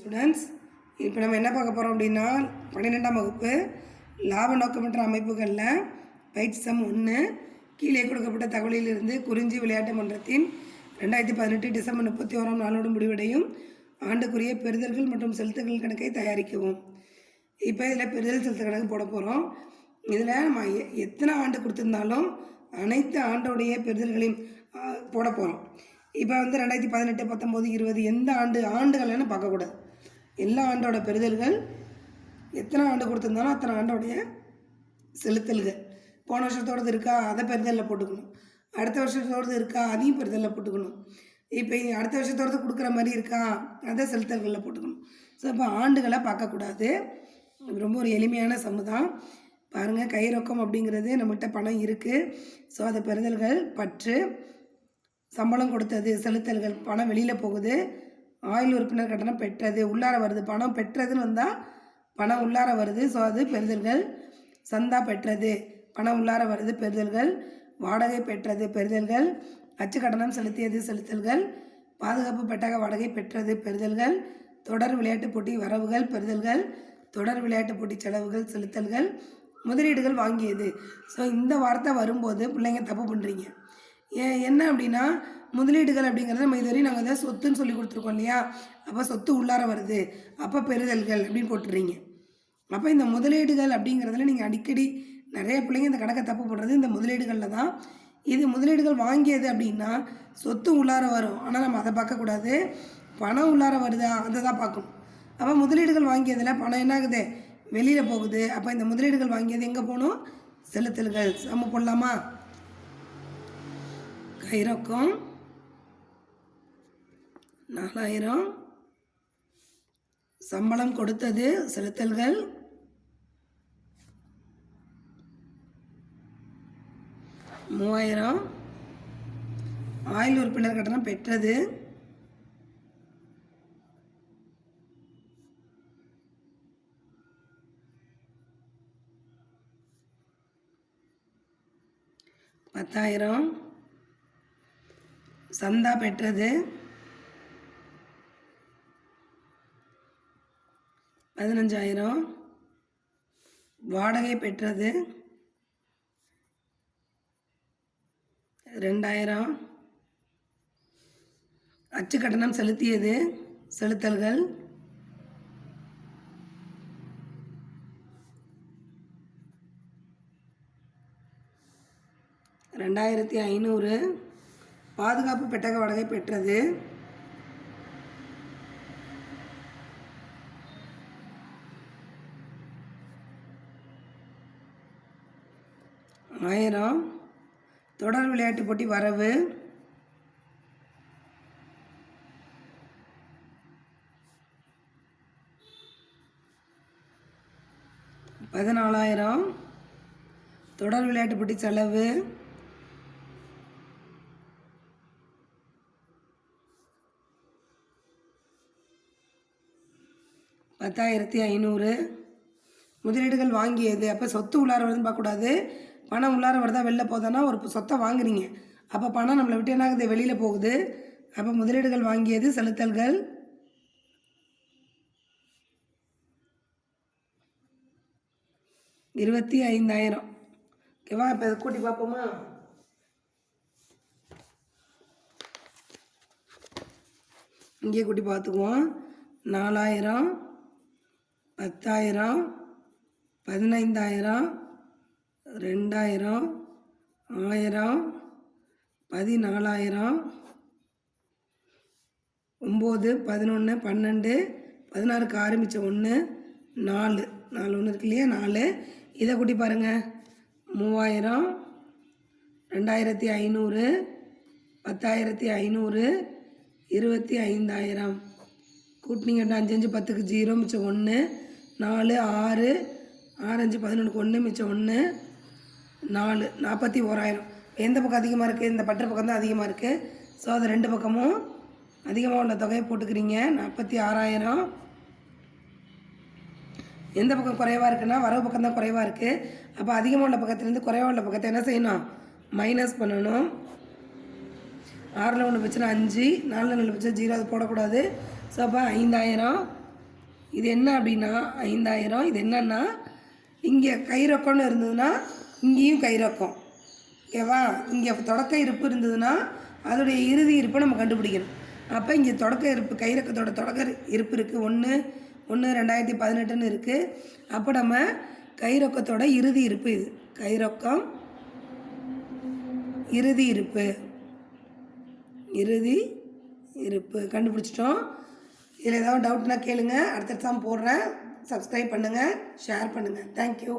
Students, இப்போ நம்ம என்ன பார்க்க போகிறோம் அப்படின்னா 12ஆம் வகுப்பு லாப நோக்கமற்ற அமைப்புகளில் பயிற்சி சம் 1 கீழே கொடுக்கப்பட்ட தகவலிலிருந்து குறிஞ்சி விளையாட்டு மன்றத்தின் 2018 டிசம்பர் 31ஆம் நாளோடு முடிவடையும் ஆண்டுக்குரிய பெறுதல்கள் மற்றும் செலுத்துகள் கணக்கை தயாரிக்கவும். இப்போ இதில் பெறுதல் செலுத்து கணக்கு போட போகிறோம். இதில் நம்ம எத்தனை ஆண்டு கொடுத்துருந்தாலும் அனைத்து ஆண்டோடைய பெறுதல்களையும் போட போகிறோம். இப்போ 2018, 19, 20 எந்த ஆண்டுகள்னு பார்க்கக்கூடாது. எல்லா ஆண்டோட பெறுதல்கள் எத்தனை ஆண்டு கொடுத்துருந்தாலும் அத்தனை ஆண்டோடைய செலுத்தல்கள். போன வருஷத்தோடது இருக்கா அதை பெறுதலில் போட்டுக்கணும், அடுத்த வருஷத்தோடது இருக்கா அதையும் பெறுதலில் போட்டுக்கணும், இப்போ அடுத்த வருஷத்தோடது கொடுக்குற மாதிரி இருக்கா அதை செலுத்தல்களில் போட்டுக்கணும். ஸோ இப்போ ஆண்டுகளை பார்க்கக்கூடாது. ரொம்ப ஒரு எளிமையான சம்மு தான். பாருங்கள், கை ரொக்கம் அப்படிங்கிறது நம்மகிட்ட பணம் இருக்குது. ஸோ அதை பெறுதல்கள் பற்று, சம்பளம் கொடுத்தது செலுத்தல்கள், பணம் வெளியில் போகுது, ஆயுள் உறுப்பினர் கட்டணம் பெற்றது உள்ளார வருது, பணம் பெற்றதுன்னு வந்தால் பணம் உள்ளார வருது. ஸோ அது பெறுதல்கள். சந்தா பெற்றது பணம் உள்ளார வருது பெறுதல்கள். வாடகை பெற்றது பெறுதல்கள். அச்சு கட்டணம் செலுத்தியது செலுத்தல்கள். பாதுகாப்பு பெட்டக வாடகை பெற்றது பெறுதல்கள். தொடர் விளையாட்டு போட்டி வரவுகள் பெறுதல்கள். தொடர் விளையாட்டு போட்டி செலவுகள் செலுத்தல்கள். முதலீடுகள் வாங்கியது. ஸோ இந்த வார்த்தை வரும்போது பிள்ளைங்க தப்பு பண்ணுறீங்க. என்ன அப்படின்னா முதலீடுகள் அப்படிங்கிறது நம்ம இதுவரையும் நாங்கள் தான் சொத்துன்னு சொல்லி கொடுத்துருக்கோம் இல்லையா, அப்போ சொத்து உள்ளார வருது, அப்போ பெறுதல்கள் அப்படின்னு போட்டுறீங்க. அப்போ இந்த முதலீடுகள் அப்படிங்கிறதுல நீங்கள் அடிக்கடி நிறைய பிள்ளைங்க இந்த கணக்கை தப்பு பண்ணுறது இந்த முதலீடுகளில் தான். இது முதலீடுகள் வாங்கியது அப்படின்னா சொத்து உள்ளார வரும், ஆனால் நம்ம அதை பார்க்கக்கூடாது, பணம் உள்ளார வருதா அதை தான் பார்க்கணும். அப்போ முதலீடுகள் வாங்கியதில் பணம் என்ன ஆகுது, வெளியில் போகுது. அப்போ இந்த முதலீடுகள் வாங்கியது எங்கே போகணும், செலுத்தல்கள். நம்ம போடலாமா? கைரொக்கம் 4000, சம்பளம் கொடுத்தது செலுத்தல்கள் 3000, ஆயுள் உறுப்பினர் கட்டணம் பெற்றது 10,000, சந்தா பெற்றது 15,000, வாடகை பெற்றது 2,000, அச்சு கட்டணம் செலுத்தியது செலுத்தல்கள் 2,500, பாதுகாப்பு பெட்டக வாடகை பெற்றது 1000, தொடர் விளையாட்டு போட்டி வரவு 14,000, தொடர் விளையாட்டு போட்டி செலவு 10,500, முதலீடுகள் வாங்கியது. அப்போ சொத்து உள்ளார வருதுன்னு பார்க்கக்கூடாது, பணம் உள்ளார வருதா வெளில போதானா. ஒரு சொத்தை வாங்குறீங்க, அப்போ பணம் நம்மளை விட்டு என்ன ஆகுது, வெளியில் போகுது. அப்போ முதலீடுகள் வாங்கியது செலுத்தல்கள் 25,000. ஓகேவா? இப்போ இதை கூட்டி பார்ப்போமா? இங்கே கூட்டி பார்த்துக்குவோம். 4,000, 10,000, 15,000, 2,000, 1,000, 14,000, 9, 11, 12, 16க்கு ஆரம்பித்த 1, 4 ஒன்று இருக்கு இல்லையா, 4. இதை கூட்டி பாருங்கள். 3,000, 2,500, 10,500, 25,000 கூட்டினீங்கன்னா 5 5 10க்கு 0 மிச்சம் 1, 4 6 6 5 11க்கு 1 மிச்சம் 1, 4 41,000. எந்த பக்கம் அதிகமாக இருக்குது, இந்த பற்று பக்கம் தான் அதிகமாக இருக்குது. ஸோ அது ரெண்டு பக்கமும் அதிகமாக உள்ள தொகையை போட்டுக்கிறீங்க. 46,000. எந்த பக்கம் குறைவாக இருக்குன்னா வரவு பக்கம் தான் குறைவாக இருக்குது. அப்போ அதிகமாக உள்ள பக்கத்துலேருந்து குறைவாக உள்ள பக்கத்தை என்ன செய்யணும், மைனஸ் பண்ணணும். 6ல் 1 பிரச்சனை 5, 4ல் 4 பிரச்சனை 0, அது போடக்கூடாது. ஸோ அப்போ 5,000 இது என்ன அப்படின்னா 5000. இது என்னன்னா இங்கே கை ரொக்கம்னு இருந்ததுன்னா இங்கேயும் கை ரொக்கம், ஓகேவா? இங்கே தொடக்க இருப்பு இருந்ததுன்னா அதோடைய இறுதி இருப்பை நம்ம கண்டுபிடிக்கணும். அப்போ இங்கே தொடக்க இருப்பு, கை ரொக்கத்தோட தொடக்க இருப்பு இருக்குது 1/1/2018 இருக்குது. அப்போ நம்ம கை ரொக்கத்தோட இறுதி இருப்பு இது. கை ரொக்கம் இறுதி இருப்பு கண்டுபிடிச்சிட்டோம். இதில் ஏதாவது டவுட்னா கேளுங்க. அடுத்த எக்ஸாம் போடுறேன். சப்ஸ்கிரைப் பண்ணுங்கள், ஷேர் பண்ணுங்கள். தேங்க்யூ.